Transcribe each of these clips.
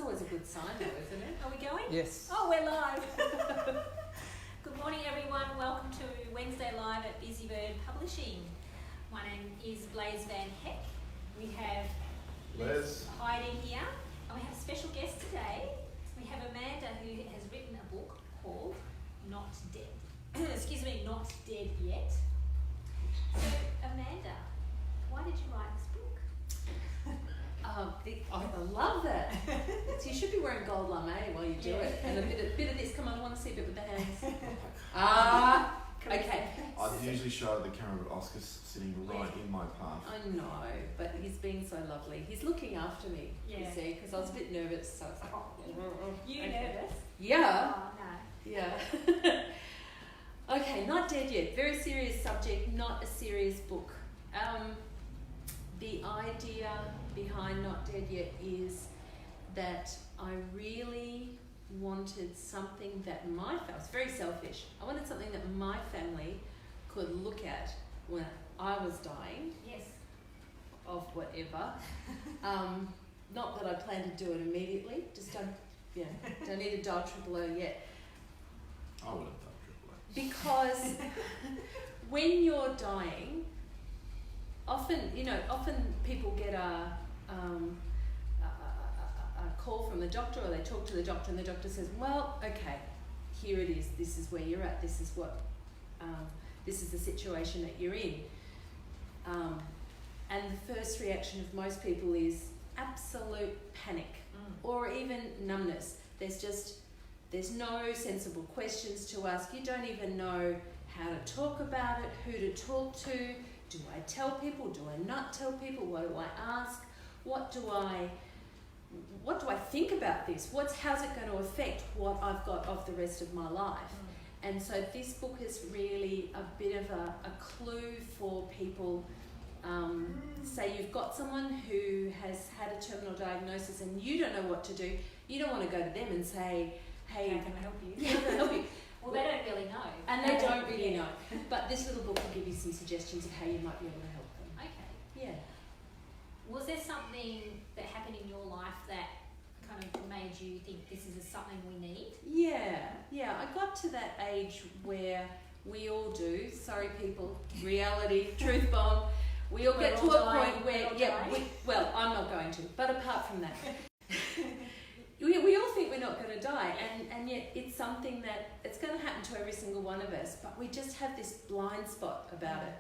always a good sign though, isn't it? Are we going? Yes. Oh, we're live. Good morning, everyone. Welcome to Wednesday Live at Busybird Publishing. My name is Blaise and Les. We have Les hiding here, and we have a special guest today. We have Amanda, who has written a book called Not Dead. Excuse me, Not Dead Yet. So, Amanda, why did you write this book? I love that. You should be wearing gold lame while you do it, and a bit of this. Come on, I want to see a bit with the hands. Okay. I'd usually show the camera, but Oscar's sitting right in my path. I know, but he's being so lovely. He's looking after me, you see, because I was a bit nervous, so it's like, You okay. nervous? Yeah. Oh, no. Yeah. Okay, Not Dead Yet. Very serious subject, not a serious book. The idea behind Not Dead Yet is that I really wanted something that my family, it's very selfish, I wanted something that my family could look at when I was dying. Yes. Of whatever. Not that I plan to do it immediately, just don't need to dial 000 yet. I would have done 000. Because when you're dying, often people get a call from the doctor, or they talk to the doctor, and the doctor says, well, okay, here it is, this is where you're at, this is the situation that you're in. And the first reaction of most people is absolute panic, or even numbness. There's no sensible questions to ask. You don't even know how to talk about it, who to talk to. Do I tell people? Do I not tell people? What do I ask? What do I think about this? How's it going to affect what I've got of the rest of my life? And so this book is really a bit of a clue for people. Say you've got someone who has had a terminal diagnosis and you don't know what to do. You don't want to go to them and say, hey, How can I help you? Yeah, can I help you? Well, they don't really know. And they don't really know. But this little book will give you some suggestions of how you might be able to help them. Okay. Yeah. Was there something that happened in your life that kind of made you think this is something we need? Yeah. I got to that age where we all do. Sorry, people. Reality, truth bomb. We all get to a point where, well, I'm not going to. But apart from that, we all think we're not going to die, and yet it's something that it's going to happen to every single one of us. But we just have this blind spot about it.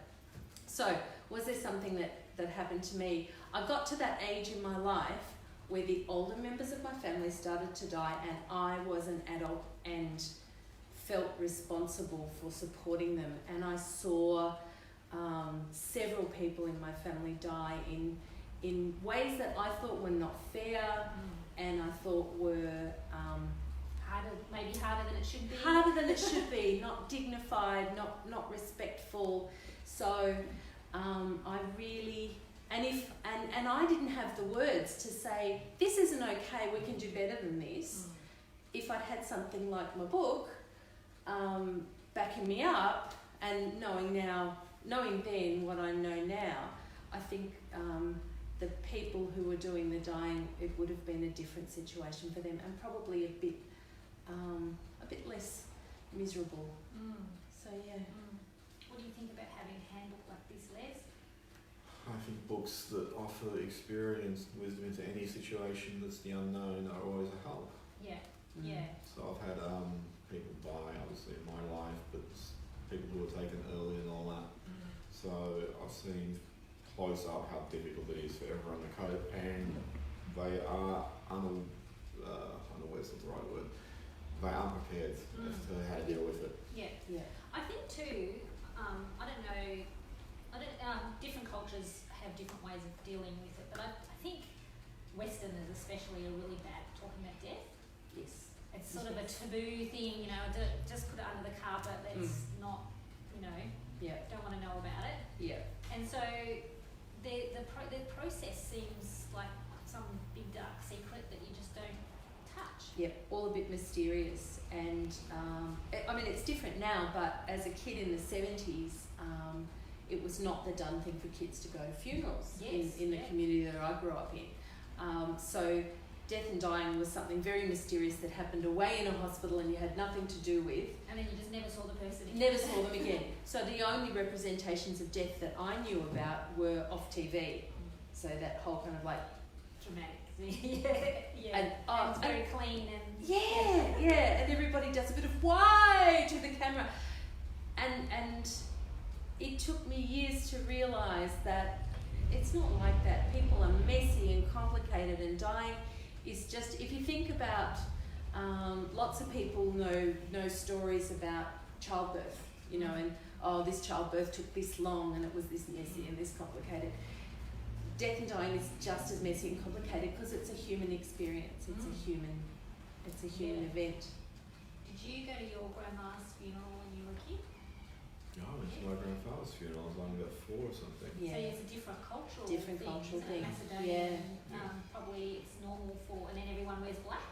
So, was there something that happened to me? I got to that age in my life where the older members of my family started to die, and I was an adult and felt responsible for supporting them. And I saw several people in my family die in ways that I thought were not fair, and I thought were maybe harder than it should be. Harder than it should be, not dignified, not respectful. So I really, and I didn't have the words to say, this isn't okay, we can do better than this. If I'd had something like my book backing me up, and knowing then what I know now, I think the people who were doing the dying, it would have been a different situation for them, and probably a bit less miserable. So yeah. What do you think about having a handbook like this, Les? I think books that offer experience and wisdom into any situation that's the unknown are always a help. Yeah. So I've had people die, obviously, in my life, but people who were taken early and all that. So I've seen close up how difficult it is for everyone to cope, and they are unaware's not the right word. They aren't prepared as to how to deal with it. Yeah. I think too, I don't know, different cultures have different ways of dealing with it, but I think Westerners especially are really bad at talking about death. Yes. It's sort of a taboo thing, just put it under the carpet, let's not, don't want to know about it. Yeah. And so the process seems like some big dark secret that you just don't touch. Yep, all a bit mysterious, and it's different now, but as a kid in the 70s, it was not the done thing for kids to go to funerals in the community that I grew up in. So death and dying was something very mysterious that happened away in a hospital and you had nothing to do with. And then you just never saw the person again. Never saw them again. So the only representations of death that I knew about were off TV. So that whole kind of like Dramatic. yeah. And, And it's very clean and yeah, and everybody does a bit of why to the camera, and it took me years to realise that it's not like that. People are messy and complicated, and dying is just, if you think about, lots of people know stories about childbirth, you know, and this childbirth took this long and it was this messy and this complicated. Death and dying is just as messy and complicated because it's a human experience. It's a human event. Did you go to your grandma's funeral when you were a kid? No, I went to my grandfather's funeral. I was only about 4 or something. Yeah. So it's a different cultural thing. Macedonian, Yeah. probably it's normal for, and then everyone wears black.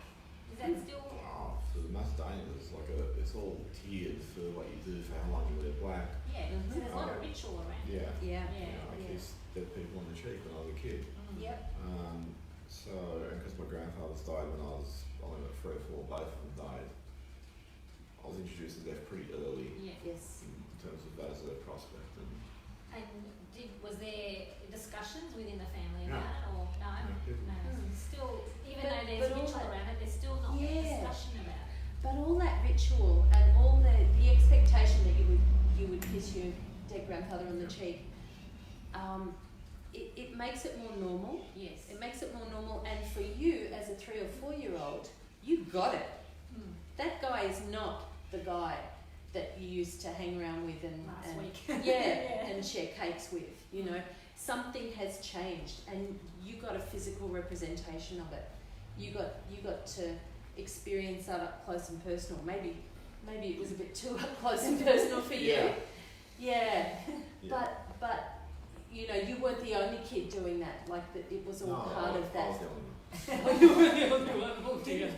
Is that still? Oh, for the Macedonians, it's like it's all tiered for what you do, for how long you wear black. Yeah. So there's a lot of ritual around. Yeah. Yeah. You know, I kissed dead people on the cheek when I was a kid. Yep. So, and because my grandfather's died when I was only about 3 or 4, both of them died. I was introduced to death pretty early Yeah. Yes. in terms of that as a prospect. And was there discussions within the family No. about it, or no? No. Still, even But- though there's but all ritual that- around it, there's still not Yeah. discussion about it. But all that ritual and all the expectation that you would kiss your dead grandfather on the cheek, it makes it more normal. Yes. It makes it more normal, and for you as a 3 or 4-year-old, you got it. That guy is not the guy that you used to hang around with and Last week. and share cakes with. You know, something has changed, and you got a physical representation of it. You got to experience that up close and personal. Maybe it was a bit too up close and personal for you. Yeah. But you know, you weren't the only kid doing that. Like that, it was all part of that. I was the only one. Oh, you were the only one. Oh dear.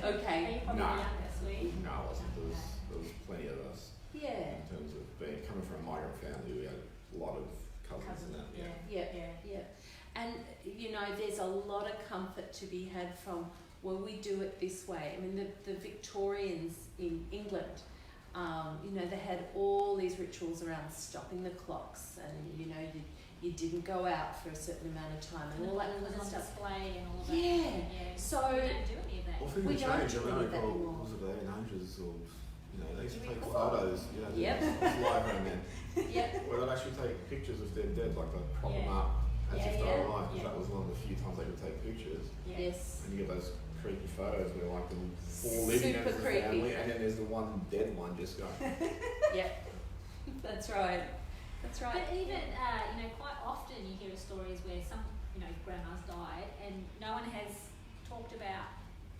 Are Okay. you probably No. the youngest, were you? No, I wasn't. There was plenty of us. Yeah. In terms of coming from a migrant family, we had a lot of cousins and that. Yeah. And you know, there's a lot of comfort to be had from, well, we do it this way. I mean, the Victorians in England, you know, they had all these rituals around stopping the clocks, and you know, you didn't go out for a certain amount of time, and all that kind of stuff. Display and all that. Yeah. So we don't do any of that. Well, things We have don't changed. do I any mean, of that anymore. was it the 1800s or, you know, they used to Do you take recall? photos. Yeah, Yep. it was live around then. Yep. Where they'd actually take pictures of their dead, like they'd prop them Yeah. up as Yeah, if they yeah. were alive, because Yeah. that was one of the few times they could take pictures. Yeah. Yes. And you get those creepy photos where like them all living Super as a creepy. family, and then there's the one dead one just going. Yep. That's right. That's right. But even, you know, quite often you hear of stories where some, you know, grandma's died and no one has talked about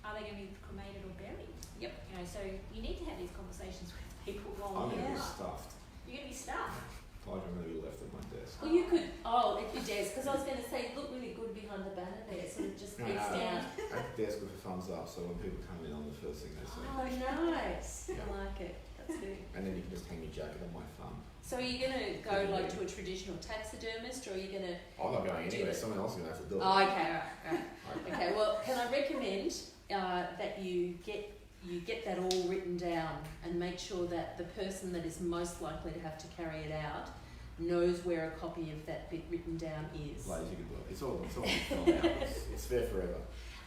are they going to be cremated or buried. Yep. You know, so you need to have these conversations with people I'm while going to you're be alive. stuffed. You're going to be stuffed. Like I'm going to be left at my desk. Well, you could, if you dare, because I was going to say, look really good behind the banner there, sort of just face down. At the desk with a thumbs up, so when people come in, I'm the first thing they see. Oh, nice. Yeah. I like it. That's good. And then you can just hang your jacket on my thumb. So are you going to go like to a traditional taxidermist, or are you going to... I'm not going Do anywhere, it. someone else is going to have to do it. Oh, okay, right. Okay, well, can I recommend that you get that all written down and make sure that the person that is most likely to have to carry it out knows where a copy of that bit written down is. Ladies, you can do it. It's all filmed out. It's there forever.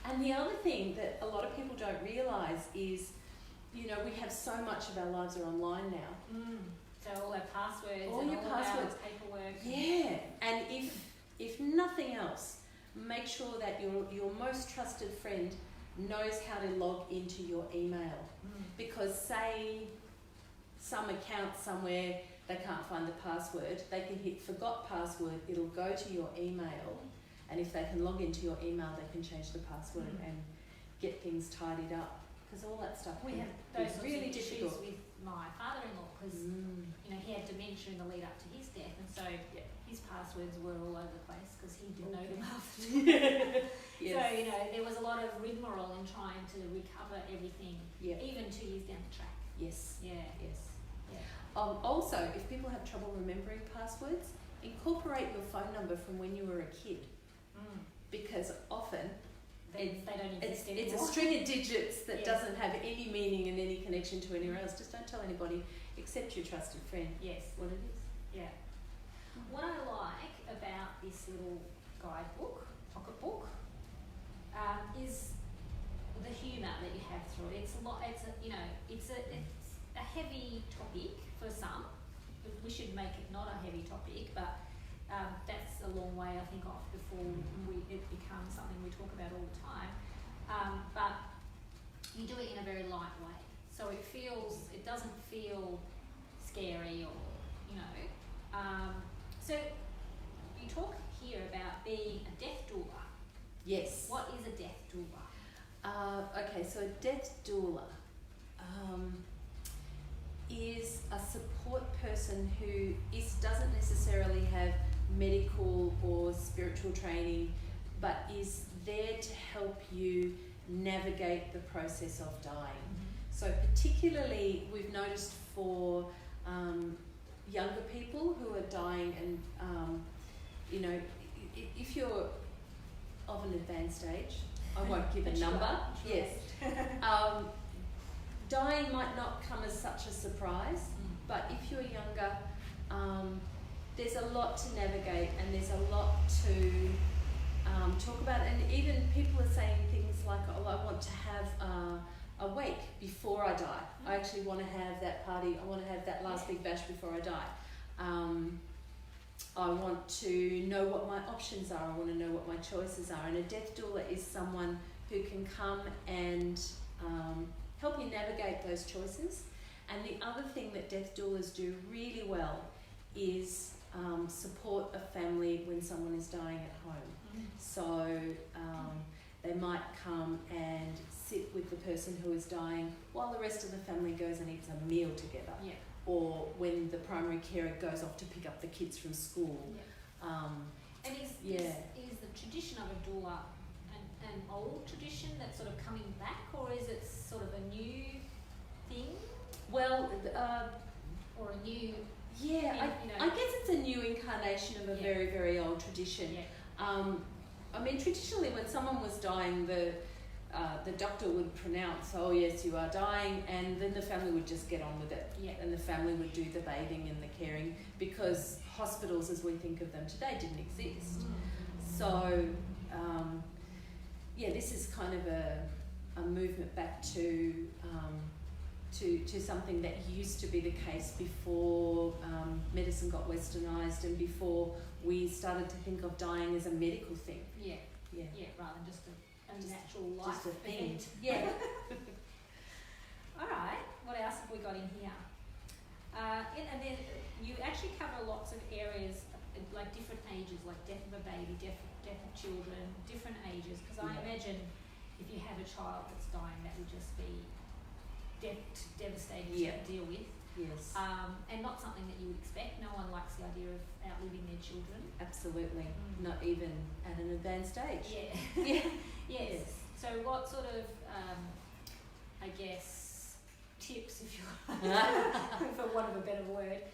And the other thing that a lot of people don't realise is, you know, we have so much of our lives are online now. So all our passwords All and your all passwords. our paperwork. Yeah, and if nothing else, make sure that your most trusted friend knows how to log into your email. Because say some account somewhere, they can't find the password, they can hit forgot password, it'll go to your email, and if they can log into your email, they can change the password and get things tidied up. Because all that stuff We can have be those sorts really of issues difficult. with my father-in-law because you know, he had dementia in the lead up to his death, and so his passwords were all over the place because he didn't know them after. Yes. So you know, there was a lot of rigmarole in trying to recover everything, Yeah. even 2 years down the track. Yes. Yeah. Yes. Yeah. Also, if people have trouble remembering passwords, incorporate your phone number from when you were a kid, because often they don't exist anymore. It's a string of digits that Yes. doesn't have any meaning and any connection to anywhere else. Just don't tell anybody except your trusted friend Yes. what it is. Yeah. What I like about this little guidebook, pocket book, is the humour that you have through it. It's a heavy topic for some. We should make it not a heavy topic, but that's a long way, I think, off before it becomes something we talk about all the time. But you do it in a very light way, so it doesn't feel scary or, you know. So you talk here about being a death doula. Yes. What is a death doula? Okay, so a death doula is a support person who doesn't necessarily have medical or spiritual training, but is there to help you navigate the process of dying. So particularly we've noticed for younger people who are dying, and you know, if you're of an advanced age, I won't give a number. Yes. Dying might not come as such a surprise, but if you're younger, there's a lot to navigate and there's a lot to talk about. And even people are saying things like, oh, I want to have a wake before I die. I actually want to have that party. I want to have that last big bash before I die. I want to know what my options are. I want to know what my choices are. And a death doula is someone who can come and help you navigate those choices. And the other thing that death doulas do really well is support a family when someone is dying at home. So they might come and sit with the person who is dying while the rest of the family goes and eats a meal together. Yeah. Or when the primary carer goes off to pick up the kids from school. And is the tradition of a doula an old tradition that's sort of coming back, or is it sort of a new thing? Well, or a new... Yeah, thing, I guess it's a new incarnation of a very, very old tradition. Yeah. I mean, traditionally when someone was dying, the doctor would pronounce, oh yes, you are dying, and then the family would just get on with it. Yeah. And the family would do the bathing and the caring, because hospitals as we think of them today didn't exist. So, this is kind of a movement back to something that used to be the case before medicine got westernised and before we started to think of dying as a medical thing. Yeah, rather than just a natural life just a thing. event. Yeah. All right, what else have we got in here? And then you actually cover lots of areas, like different ages, like death of a baby, death of children, different ages, because I imagine if you have a child that's dying, that would just be devastating to deal with. Yes. And not something that you would expect. No one likes the idea of outliving their children. Absolutely. Not even at an advanced age. Yeah. Yes. So what sort of, I guess, tips, if you for want of a better word,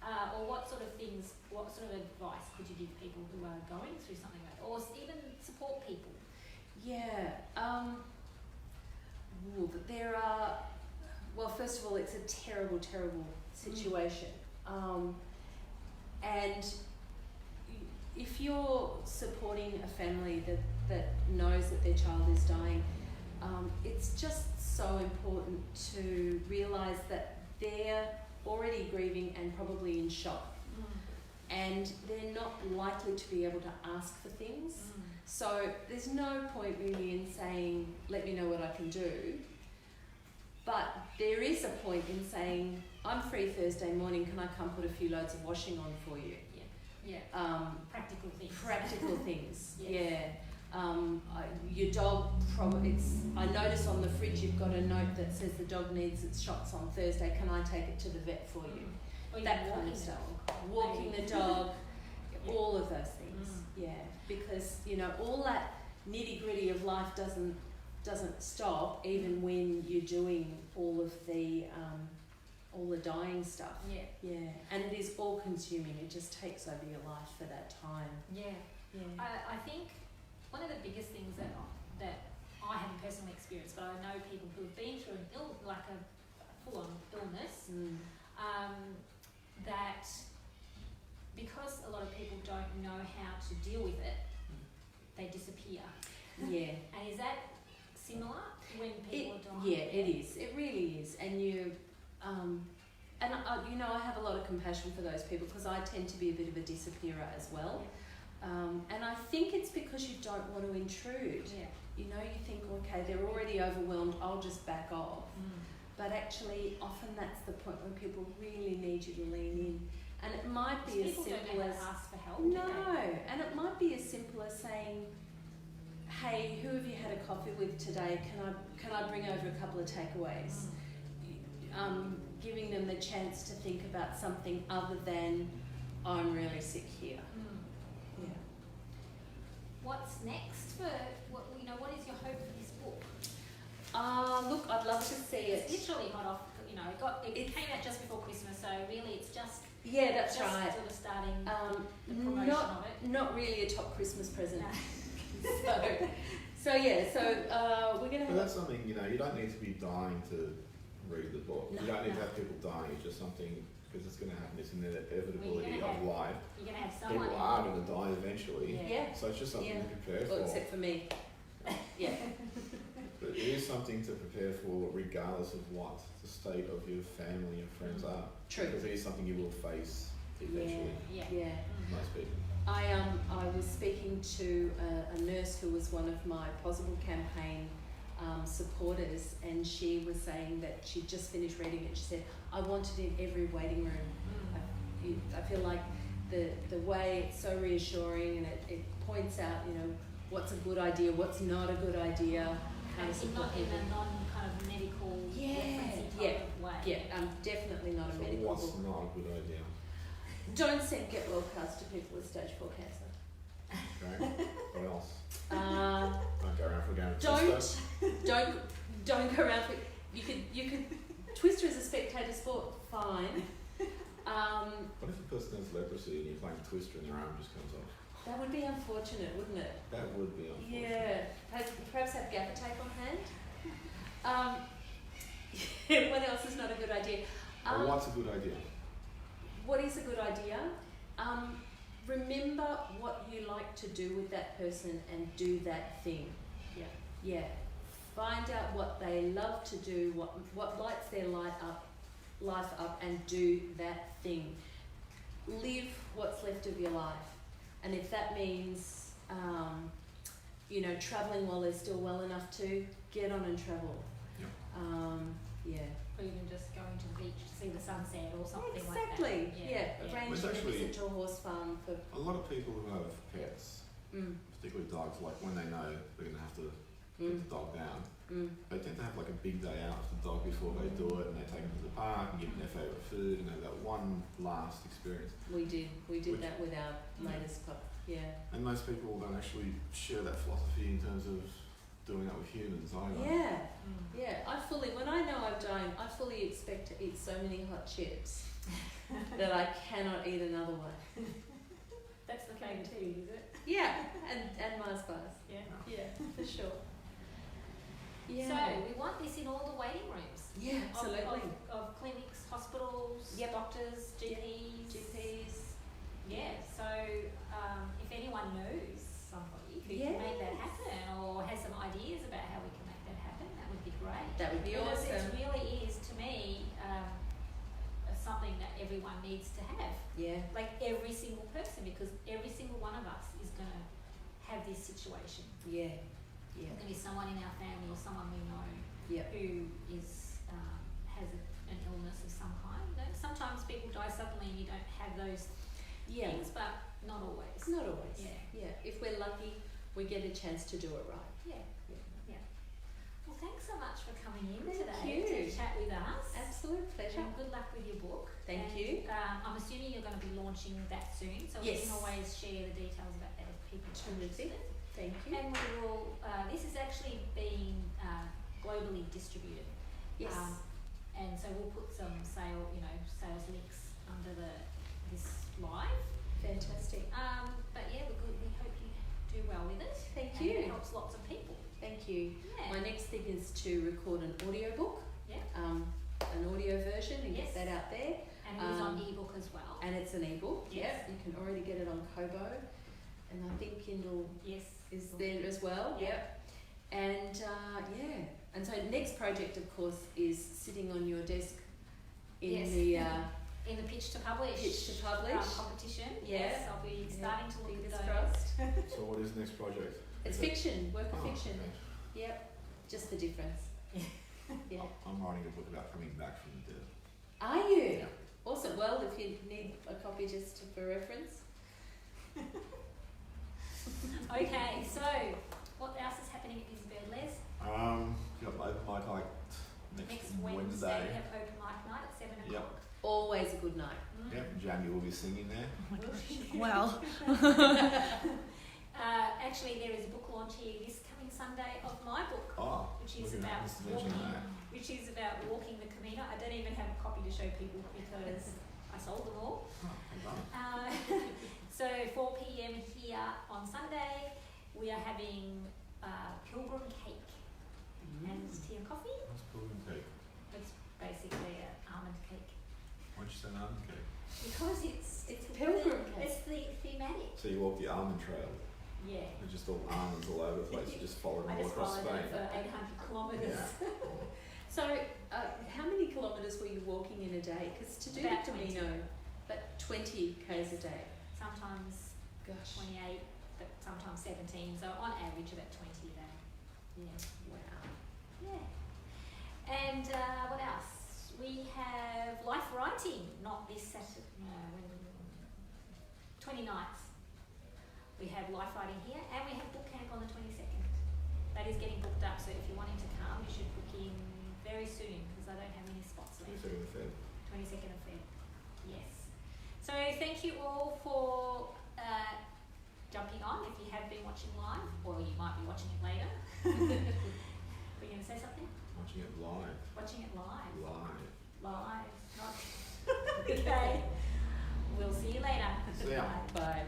or what sort of advice could you give people who are going through something like that, or even support people? Yeah. There are... Well, first of all, it's a terrible, terrible situation. And if you're supporting a family that knows that their child is dying, it's just so important to realise that they're already grieving and probably in shock. And they're not likely to be able to ask for things. So there's no point really in saying, let me know what I can do. But there is a point in saying, I'm free Thursday morning, can I come put a few loads of washing on for you? Practical things. Practical things, your dog, I notice on the fridge you've got a note that says the dog needs its shots on Thursday, can I take it to the vet for you? Or that kind of stuff. Walking the dog, all of those things, because, all that nitty-gritty of life doesn't stop even when you're doing all of the dying stuff. And it is all consuming. It just takes over your life for that time. I think one of the biggest things that that I haven't personally experienced, but I know people who have been through like a full-on illness, that because a lot of people don't know how to deal with it, they disappear. Yeah. And is that similar when people are dying? Yeah, it is. It really is. And you, and you know, I have a lot of compassion for those people because I tend to be a bit of a disappearer as well. And I think it's because you don't want to intrude. Yeah. You know, you think, okay, they're already overwhelmed, I'll just back off. But actually, often that's the point when people really need you to lean in. And it might be as simple don't know as... how to ask for help, No, and it might be as simple as saying, hey, who have you had a coffee with today? Can I bring over a couple of takeaways? Giving them the chance to think about something other than, I'm really sick here. Yeah. What's next for what is your hope for this book? Look, I'd love to see it. It's literally hot off. You know, it came out just before Christmas, so really it's just that's right. Sort of starting the promotion of it. Not really a top Christmas present. So we're gonna. But that's something, you know, you don't need to be dying to read the book. No, you don't need to have people dying. It's just something, because it's going to happen. It's an inevitability of life. You're going to have someone. People are going to die eventually. Yeah. So it's just something to prepare Well, for. except for me. Yeah. But it is something to prepare for, regardless of what the state of your family and friends are. True. Because it is something you will face eventually. Yeah. Most people. I was speaking to a nurse who was one of my Possible campaign supporters, and she was saying that she'd just finished reading it. She said, I want it in every waiting room. I feel like the way it's so reassuring, and it points out, you know, what's a good idea, what's not a good idea, how to support people. Not in a non-kind of medical referencey type of way. Yeah, definitely not a So medical what's book. not a good idea? Don't send get well cards to people with stage 4 cancer. Okay. What else? Don't go around for a game of don't go around for. You could Twister is a spectator sport, fine. What if a person has leprosy and you're playing Twister and their arm just comes off? That would be unfortunate, wouldn't it? That would be unfortunate. Yeah. Perhaps have gaffer tape on hand. What else is not a good idea? Well, what's a good idea? What is a good idea? Remember what you like to do with that person and do that thing. Yeah. Find out what they love to do, what lights their life up, and do that thing. Live what's left of your life. And if that means, you know, travelling while they're still well enough to, get on and travel. Yeah. Or even just going to the beach to see the sunset or something exactly. like that. Arrange a visit to a horse farm for. A lot of people who have pets, particularly dogs, like when they know they're going to have to put the dog down, they tend to have like a big day out with the dog before they do it, and they take them to the park and give them their favourite food, and have that one last experience. We did that with our latest pup. Yeah. And most people don't actually share that philosophy in terms of doing that with humans either. Yeah. When I know I'm dying, I fully expect to eat so many hot chips that I cannot eat another one. That's the favourite too, is it? Yeah, and Mars bars. Yeah, for sure. Yeah. So we want this in all the waiting rooms. Yeah, absolutely. Of clinics, hospitals, doctors, GPs. Yeah. So if anyone knows somebody who can make that happen, or has some ideas about how we can make that happen, that would be great. That would be awesome. It really is, to me, something that everyone needs to have. Yeah. Like every single person, because every single one of us is going to have this situation. Yeah. There's going to be someone in our family or someone we know who is has an illness of some kind. You know, sometimes people die suddenly and you don't have those things, but not always. Not always. Yeah. If we're lucky, we get a chance to do it right. Yeah. Well, thanks so much for coming in Thank today you. to chat with us. Absolute pleasure. And good luck with your book. Thank you. I'm assuming you're going to be launching that soon, so we can always share the details about that if people are interested. Thank you. And we will. This is actually being globally distributed. Yes. And so we'll put some sales links under this live. Fantastic. But yeah, we hope you do well with it. Thank and you. it helps lots of people. thank you. Yeah. My next thing is to record an audiobook, Yeah. an audio version, and Yes. get that out there. And it is on ebook as well. And it's an ebook. Yes. Yep, you can already get it on Kobo, and I think Kindle Yes. is there as well. Yeah. Yep. And and so next project, of course, is sitting on your desk in Yes. the In the pitch to publish. Competition. Yeah. Yes, I'll be starting to look fingers at those. crossed. So what is the next project? It's Is it- fiction, work of Oh, fiction. okay. Yep, just the difference. Yeah. I'm writing a book about coming back from the dead. Are you? Yeah. Awesome. Well, if you need a copy just for reference. Okay, so what else is happening at Busybird, Les? Got open mic like next Wednesday we have open mic night at 7 o'clock. Yep. Always a good night. Yep. Jamie will be singing there. Well, Actually, there is a book launch here this coming Sunday of my book, Oh, which is look at about that, just mention walking. that. Which is about walking the Camino. I don't even have a copy to show people because I sold them all. Oh, well done. So 4 p.m. here on Sunday, we are having pilgrim cake and tea and coffee. What's pilgrim cake? It's basically an almond cake Why'd you say an almond cake? because it's pilgrim cake. It's the thematic. So you walk the almond trail. Yeah. They're just all almonds all over the place. You just follow them I all just across followed Spain. it for 800 kilometres. So, how many kilometres were you walking in a day? Because to do About the Camino, but 20 k's a day. Sometimes Gosh. 28, but sometimes 17. So on average about 20 a day. Yeah. Wow. Yeah. And what else? We have life writing, not this Saturday, no, 29th. We have life writing here, and we have book camp on the 22nd. That is getting booked up, so if you're wanting to come, you should book in very soon, because I don't have any spots left. 22nd of Feb. 22nd of Feb. Yes. So thank you all for jumping on. If you have been watching live, or you might be watching it later. Were you going to say something? Watching it live. Watching it live. Live. Live. Not. Okay. We'll see you later. See ya. Bye. Bye.